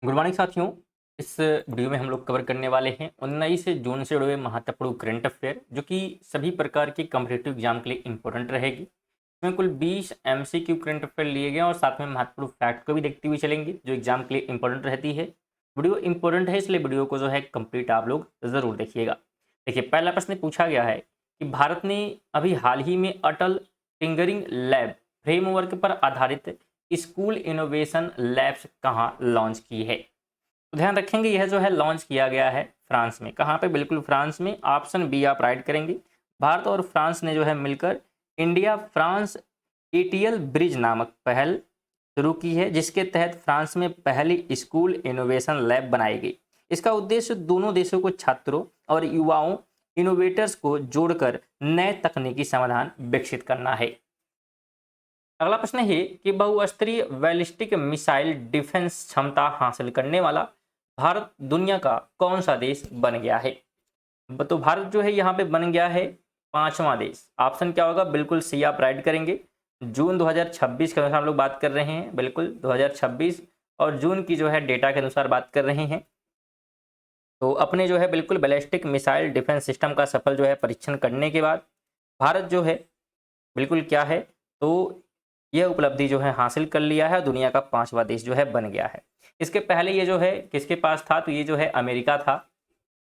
Good morning साथियों। इस video में हम लोग कवर करने वाले हैं 19 जून से जुड़े हुए महत्वपूर्ण करंट अफेयर जो कि सभी प्रकार के कॉम्पिटिटिव एग्जाम के लिए इंपॉर्टेंट रहेगी। इसमें कुल 20 एमसीक्यू करंट अफेयर लिए गए और साथ में महत्वपूर्ण फैक्ट को भी देखते हुए चलेंगे जो एग्जाम के लिए इंपॉर्टेंट रहती है। वीडियो इंपॉर्टेंट है इसलिए वीडियो को जो है कंप्लीट आप लोग ज़रूर देखिएगा। देखिए, पहला प्रश्न पूछा गया है कि भारत ने अभी हाल ही में अटल टिंकरिंग लैब फ्रेमवर्क पर आधारित स्कूल इनोवेशन लैब्स कहाँ लॉन्च की है। तो ध्यान रखेंगे यह जो है लॉन्च किया गया है फ्रांस में। कहाँ पे? बिल्कुल फ्रांस में। ऑप्शन बी आप राइट करेंगे। भारत और फ्रांस ने जो है मिलकर इंडिया फ्रांस एटीएल ब्रिज नामक पहल शुरू की है जिसके तहत फ्रांस में पहली स्कूल इनोवेशन लैब बनाई गई। इसका उद्देश्य दोनों देशों को छात्रों और युवाओं इनोवेटर्स को जोड़कर नए तकनीकी समाधान विकसित करना है। अगला प्रश्न है कि बहुस्तरीय बैलिस्टिक मिसाइल डिफेंस क्षमता हासिल करने वाला भारत दुनिया का कौन सा देश बन गया है। तो भारत जो है यहाँ पे बन गया है पांचवा देश। ऑप्शन क्या होगा? बिल्कुल सी आप राइट करेंगे। जून 2026 के अनुसार हम लोग बात कर रहे हैं, बिल्कुल 2026 और जून की जो है डेटा के अनुसार बात कर रहे हैं। तो अपने जो है बिल्कुल बैलिस्टिक मिसाइल डिफेंस सिस्टम का सफल जो है परीक्षण करने के बाद भारत जो है बिल्कुल क्या है, तो यह उपलब्धि जो है हासिल कर लिया है। दुनिया का पांचवा देश जो है बन गया है। इसके पहले ये जो है किसके पास था? तो ये जो है अमेरिका था।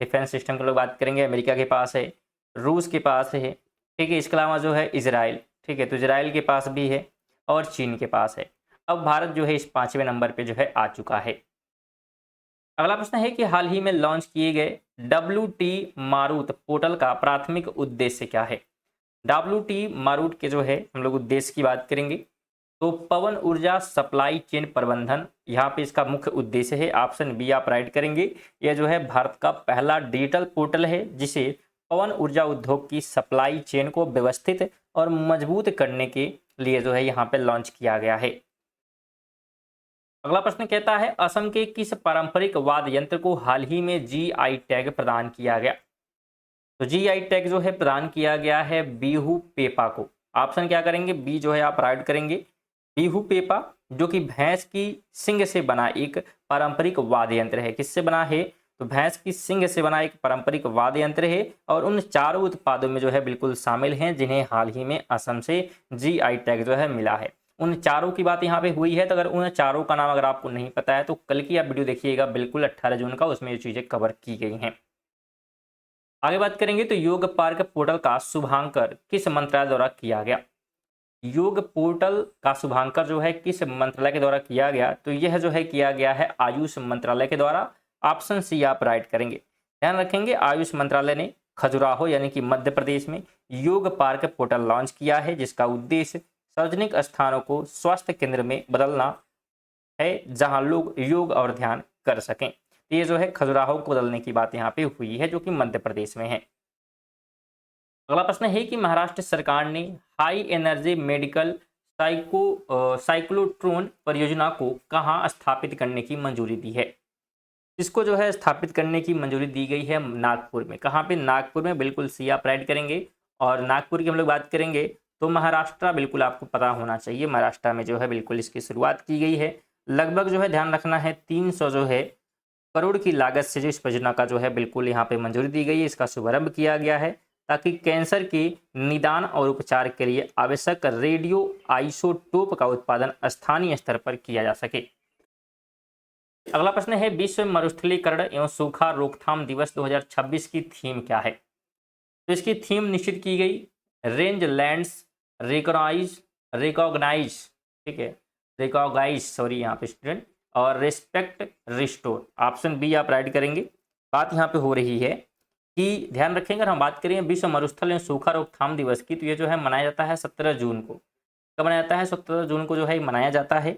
डिफेंस सिस्टम की लोग बात करेंगे, अमेरिका के पास है, रूस के पास है, ठीक है। इसके अलावा जो है इजराइल, ठीक है, तो इजराइल के पास भी है और चीन के पास है। अब भारत जो है इस पांचवें नंबर पे जो है आ चुका है। अगला प्रश्न है कि हाल ही में लॉन्च किए गए WT मारुत पोर्टल का प्राथमिक उद्देश्य क्या है। WT मारुत के जो है हम लोग उद्देश्य की बात करेंगे तो पवन ऊर्जा सप्लाई चेन प्रबंधन यहाँ पे इसका मुख्य उद्देश्य है। ऑप्शन बी आप राइट करेंगे। यह जो है भारत का पहला डिजिटल पोर्टल है जिसे पवन ऊर्जा उद्योग की सप्लाई चेन को व्यवस्थित और मजबूत करने के लिए जो है यहाँ पे लॉन्च किया गया है। अगला प्रश्न कहता है असम के किस पारंपरिक वाद्य यंत्र को हाल ही में GI टैग प्रदान किया गया। तो GI टैग जो है प्रदान किया गया है बीहू पेपा को। ऑप्शन क्या करेंगे? बी जो है आप राइट करेंगे। बीहू पेपा जो कि भैंस की सींग से बना एक पारंपरिक वाद्य यंत्र है। किससे बना है? तो भैंस की सींग से बना एक पारंपरिक वाद्य यंत्र है और उन चारों उत्पादों में जो है बिल्कुल शामिल हैं जिन्हें हाल ही में असम से GI टैग जो है मिला है। उन चारों की बात यहाँ पे हुई है। तो अगर उन चारों का नाम अगर आपको नहीं पता है तो कल की आप वीडियो देखिएगा, बिल्कुल 18 जून का, उसमें ये चीजें कवर की गई हैं। आगे बात करेंगे तो योग पार्क पोर्टल का शुभांकर किस मंत्रालय द्वारा किया गया। योग पोर्टल का शुभांकर जो है किस मंत्रालय के द्वारा किया गया? तो यह जो है किया गया है आयुष मंत्रालय के द्वारा। ऑप्शन सी आप राइट करेंगे। ध्यान रखेंगे आयुष मंत्रालय ने खजुराहो यानी कि मध्य प्रदेश में योग पार्क पोर्टल लॉन्च किया है जिसका उद्देश्य सार्वजनिक स्थानों को स्वास्थ्य केंद्र में बदलना है जहां लोग योग और ध्यान कर सकें। तो ये जो है खजुराहो को बदलने की बात यहाँ पे हुई है जो कि मध्य प्रदेश में है। अगला प्रश्न है कि महाराष्ट्र सरकार ने हाई एनर्जी मेडिकल साइक्लोट्रॉन परियोजना को कहां स्थापित करने की मंजूरी दी है। इसको जो है स्थापित करने की मंजूरी दी गई है नागपुर में। कहां पे? नागपुर में, बिल्कुल सी आप राइट करेंगे। और नागपुर की हम लोग बात करेंगे तो महाराष्ट्र बिल्कुल आपको पता होना चाहिए। महाराष्ट्र में जो है बिल्कुल इसकी शुरुआत की गई है। लगभग जो है ध्यान रखना है 300 जो है करोड़ की लागत से जो इस परियोजना का जो है बिल्कुल यहाँ पे मंजूरी दी गई है। इसका शुभारंभ किया गया है ताकि कैंसर के निदान और उपचार के लिए आवश्यक रेडियो आइसोटोप का उत्पादन स्थानीय स्तर पर किया जा सके। अगला प्रश्न है विश्व मरुस्थलीकरण एवं सूखा रोकथाम दिवस 2026 की थीम क्या है। तो इसकी थीम निश्चित की गई रेंज लैंड्स रिकॉग्नाइज, ठीक है, रिकॉग्नाइज सॉरी यहाँ पे स्टूडेंट, और रिस्पेक्ट रिस्टोर। ऑप्शन बी आप राइट करेंगे। बात यहाँ पे हो रही है कि ध्यान रखेंगे अगर हम बात करें विश्व मरुस्थल एवं सूखा रोकथाम दिवस की तो ये जो है मनाया जाता है 17 जून को। कब मनाया जाता है? 17 जून को जो है मनाया जाता है।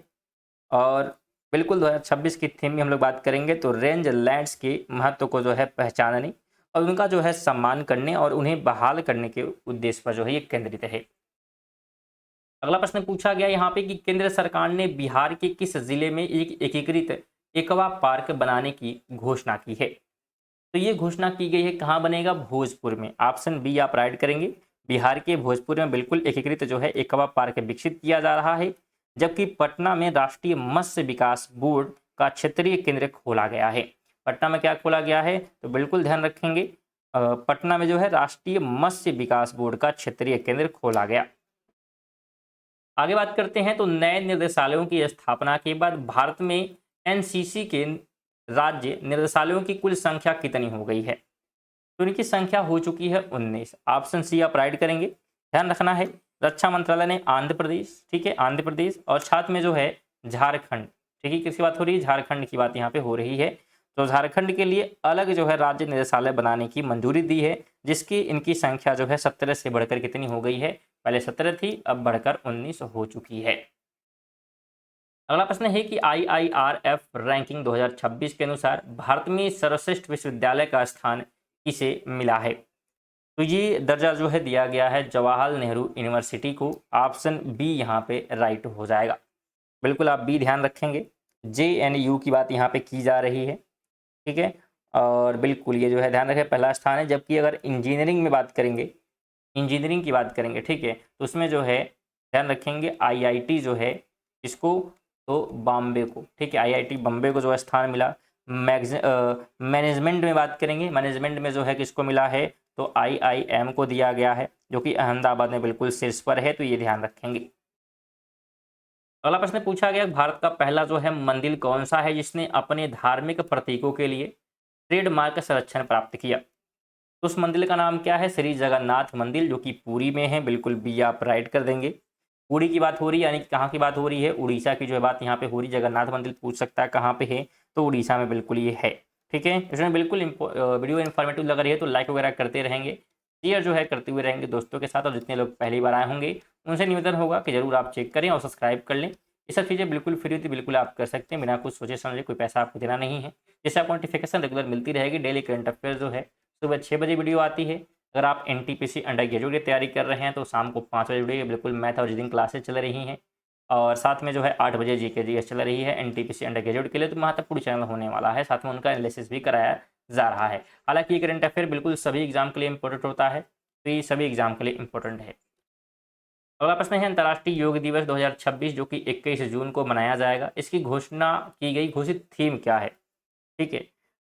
और बिल्कुल 2026 की थीम में हम लोग बात करेंगे तो रेंज लैंड्स के महत्व को जो है पहचानने और उनका जो है सम्मान करने और उन्हें बहाल करने के उद्देश्य पर जो है ये केंद्रित है। अगला प्रश्न पूछा गया यहाँ पे कि केंद्र सरकार ने बिहार के किस जिले में एक एकीकृत एक्वा पार्क बनाने की घोषणा की है। तो ये घोषणा की गई है कहाँ बनेगा? भोजपुर में। ऑप्शन बी आप राइट करेंगे। बिहार के भोजपुर में बिल्कुल एकीकृत जो है एक्वा पार्क विकसित किया जा रहा है। जबकि पटना में राष्ट्रीय मत्स्य विकास बोर्ड का क्षेत्रीय केंद्र खोला गया है। पटना में क्या खोला गया है, तो बिल्कुल ध्यान रखेंगे, पटना में जो है राष्ट्रीय मत्स्य विकास बोर्ड का क्षेत्रीय केंद्र खोला गया। आगे बात करते हैं, तो नए निर्देशालयों की स्थापना के बाद भारत में एनसीसी के राज्य निर्देशालयों की कुल संख्या कितनी हो गई है, तो इनकी संख्या हो चुकी है 19। ऑप्शन सी आप राइट करेंगे। ध्यान रखना है, रक्षा मंत्रालय ने आंध्र प्रदेश, ठीक है, आंध्र प्रदेश, और साथ में जो है झारखंड, ठीक है, किसकी बात हो रही है, झारखंड की बात यहाँ पे हो रही है। तो झारखंड के लिए अलग जो है राज्य निदेशालय बनाने की मंजूरी दी है, जिसकी इनकी संख्या जो है 17 से बढ़कर कितनी हो गई है, पहले 17 थी, अब बढ़कर 19 हो चुकी है। अगला प्रश्न है कि IIRF रैंकिंग 2026 के अनुसार भारत में सर्वश्रेष्ठ विश्वविद्यालय का स्थान किसे मिला है, तो ये दर्जा जो है दिया गया है जवाहरलाल नेहरू यूनिवर्सिटी को। ऑप्शन बी यहाँ पे राइट हो जाएगा। बिल्कुल आप बी ध्यान रखेंगे, JNU की बात यहाँ पे की जा रही है, ठीक है, और बिल्कुल ये जो है ध्यान रखें पहला स्थान है। जबकि अगर इंजीनियरिंग में बात करेंगे, इंजीनियरिंग की बात करेंगे, ठीक है, तो उसमें जो है ध्यान रखेंगे IIT जो है इसको, तो बॉम्बे को, ठीक है, IIT बॉम्बे को जो है स्थान मिला। मैनेजमेंट में बात करेंगे, मैनेजमेंट में जो है किसको मिला है, तो IIM को दिया गया है, जो कि अहमदाबाद में बिल्कुल शीर्ष पर है, तो ये ध्यान रखेंगे। अगला प्रश्न पूछा गया, भारत का पहला जो है मंदिर कौन सा है जिसने अपने धार्मिक प्रतीकों के लिए ट्रेडमार्क संरक्षण प्राप्त किया, तो उस मंदिर का नाम क्या है, श्री जगन्नाथ मंदिर, जो कि पुरी में है। बिल्कुल बी आप राइट कर देंगे। पुरी की बात हो रही है, यानी कि कहाँ की बात हो रही है, उड़ीसा की जो है बात यहाँ पे हो रही। जगन्नाथ मंदिर पूछ सकता है कहाँ पे है, तो उड़ीसा में बिल्कुल ये है, ठीक है। इसमें बिल्कुल वीडियो इन्फॉर्मेटिव लग रही है तो लाइक वगैरह करते रहेंगे, शेयर जो है करते हुए रहेंगे दोस्तों के साथ, और जितने लोग पहली बार आए होंगे उनसे निवेदन होगा कि जरूर आप चेक करें और सब्सक्राइब कर लें। ये सब चीज़ें बिल्कुल फ्री होती, बिल्कुल आप कर सकते हैं बिना कुछ सोचे समझे, कोई पैसा आपको देना नहीं है। जिससे आपको नोटिफिकेशन रेगुलर मिलती रहेगी। डेली करंट अफेयर जो है सुबह 6 बजे वीडियो आती है। अगर आप NTPC अंडर ग्रेजुएट की तैयारी कर रहे हैं तो शाम को 5 बजे वीडियो बिल्कुल मैथ और रीजनिंग क्लासेस चल रही हैं, और साथ में जो है 8 बजे GK GS चल रही है NTPC अंडर ग्रेजुएट के लिए, तो महत्वपूर्ण चैनल होने वाला है। साथ में उनका एनालिसिस भी कराया जा रहा है। हालांकि ये करंट अफेयर बिल्कुल सभी एग्जाम के लिए इंपॉर्टेंट होता है, तो ये सभी एग्जाम के लिए इंपॉर्टेंट है। अगला प्रश्न है, अंतर्राष्ट्रीय योग दिवस 2026 जो कि 21 जून को मनाया जाएगा, इसकी घोषणा की गई घोषित थीम क्या है, ठीक है।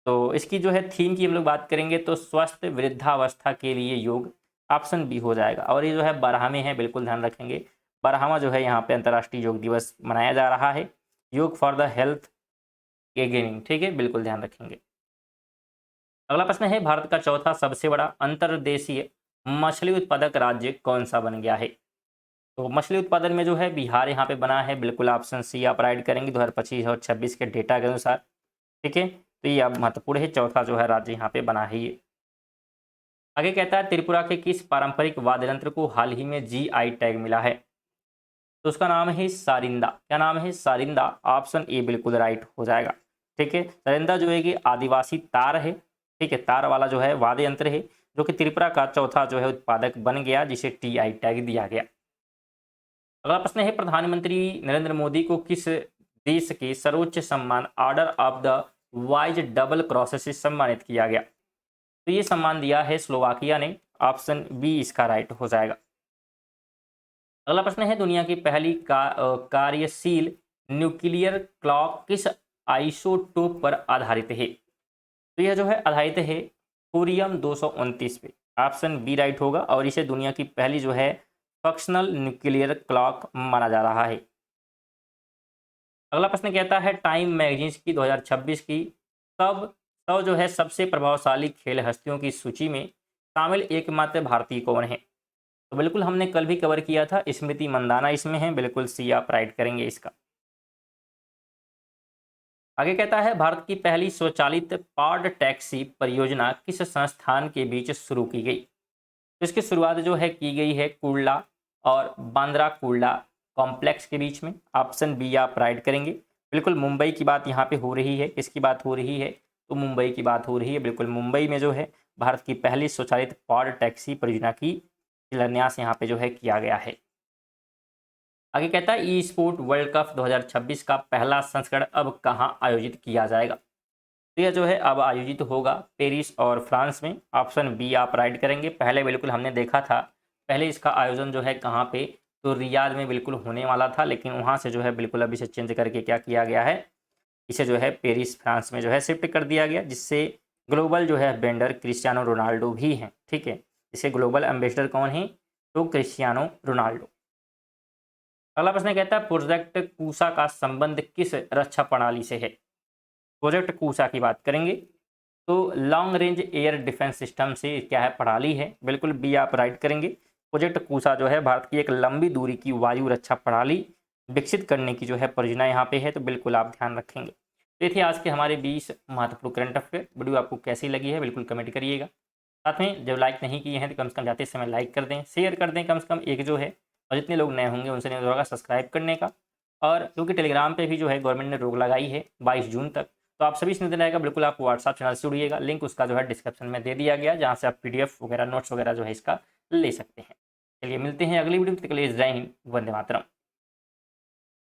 तो इसकी जो है थीम की हम लोग बात करेंगे तो स्वस्थ वृद्धावस्था के लिए योग, ऑप्शन बी हो जाएगा। और ये जो है 12 में है, बिल्कुल ध्यान रखेंगे। 12वां जो है यहाँ पे अंतर्राष्ट्रीय योग दिवस मनाया जा रहा है, योग फॉर द हेल्थ के गेनिंग, ठीक है, बिल्कुल ध्यान रखेंगे। अगला प्रश्न है, भारत का चौथा सबसे बड़ा अंतर्देशीय मछली उत्पादक राज्य कौन सा बन गया है, तो मछली उत्पादन में जो है बिहार यहाँ पे बना है। बिल्कुल ऑप्शन सी आप राइट करेंगे 2025 और 26 के डेटा के अनुसार, ठीक है। तो ये अब महत्वपूर्ण है, चौथा जो है राज्य यहाँ पे बना है ये। आगे कहता है, त्रिपुरा के किस पारंपरिक वाद्य यंत्र को हाल ही में GI टैग मिला है, तो उसका नाम है सारिंदा। क्या नाम है, सारिंदा। ऑप्शन ए बिल्कुल राइट हो जाएगा, ठीक है। सारिंदा जो है कि आदिवासी तार है, ठीक है, तार वाला जो है वाद्य यंत्र है, जो कि त्रिपुरा का चौथा जो है उत्पादक बन गया, जिसे TI टैग दिया गया। अगला प्रश्न है, प्रधानमंत्री नरेंद्र मोदी को किस देश के सर्वोच्च सम्मान order of the wise double cross से सम्मानित किया गया, तो ये सम्मान दिया है स्लोवाकिया ने। ऑप्शन बी इसका राइट हो जाएगा। अगला प्रश्न है, दुनिया की पहली कार्यशील न्यूक्लियर क्लॉक किस आइसोटोप पर आधारित है, तो यह जो है आधारित है थोरियम 229 पे। ऑप्शन बी राइट होगा, और इसे दुनिया की पहली जो है फंक्शनल न्यूक्लियर क्लॉक माना जा रहा है। अगला प्रश्न कहता है, टाइम मैगजीन की 2026 की सब 100 जो है सबसे प्रभावशाली खेल हस्तियों की सूची में शामिल एकमात्र भारतीय कौन है, तो बिल्कुल हमने कल भी कवर किया था, स्मृति मंदाना इसमें है। बिल्कुल सी आप राइट करेंगे इसका। आगे कहता है, भारत की पहली स्वचालित पॉड टैक्सी परियोजना किस संस्थान के बीच शुरू की गई, तो इसकी शुरुआत जो है की गई है कुर्ला और बांद्रा कुर्ला कॉम्प्लेक्स के बीच में। ऑप्शन बी आप राइट करेंगे। बिल्कुल मुंबई की बात यहाँ पे हो रही है, किसकी बात हो रही है, तो मुंबई की बात हो रही है। बिल्कुल मुंबई में जो है भारत की पहली स्वचालित पॉड टैक्सी परियोजना की शिलान्यास यहाँ पे जो है किया गया है। आगे कहता है, ई स्पोर्ट वर्ल्ड कप 2026 का पहला संस्करण अब कहाँ आयोजित किया जाएगा, तो यह जो है अब आयोजित होगा पेरिस और फ्रांस में। ऑप्शन बी आप राइट करेंगे। पहले बिल्कुल हमने देखा था, पहले इसका आयोजन जो है कहाँ पे, तो रियाद में बिल्कुल होने वाला था, लेकिन वहाँ से जो है बिल्कुल अभी से चेंज करके क्या किया गया है, इसे जो है पेरिस फ्रांस में जो है शिफ्ट कर दिया गया, जिससे ग्लोबल जो है वेंडर क्रिस्टियानो रोनाल्डो भी हैं। ठीक है, इसे ग्लोबल एम्बेसडर कौन है? तो क्रिस्टियानो रोनाल्डो। अगला प्रश्न कहता है प्रोजेक्ट कूसा का संबंध किस रक्षा प्रणाली से है? प्रोजेक्ट कूसा की बात करेंगे तो long range air defence system से क्या है, प्रणाली है। बिल्कुल बी आप राइट करेंगे। प्रोजेक्ट कूसा जो है भारत की एक लंबी दूरी की वायु रक्षा प्रणाली विकसित करने की जो है परियोजना यहाँ पे है, तो बिल्कुल आप ध्यान रखेंगे। तो ये थे आज के हमारे 20 महत्वपूर्ण करंट अफेयर। वीडियो आपको कैसी लगी है बिल्कुल कमेंट करिएगा। साथ में जब लाइक नहीं किए हैं तो कम से कम जाते समय लाइक कर दें, शेयर कर दें कम से कम एक जो है, और जितने लोग नए होंगे उनसे नहीं होगा सब्सक्राइब करने का। और क्योंकि टेलीग्राम पे भी जो है गवर्नमेंट ने रोक लगाई है 22 जून तक, तो आप सभी सुनते रहेगा। बिल्कुल आप व्हाट्सअप चैनल से जुड़िएगा, लिंक उसका जो है डिस्क्रिप्शन में दे दिया गया, जहाँ से आप PDF वगैरह नोट्स वगैरह जो है इसका ले सकते हैं। चलिए मिलते हैं अगली वीडियो में, तब तक के लिए जय हिंद, वंदे मातरम।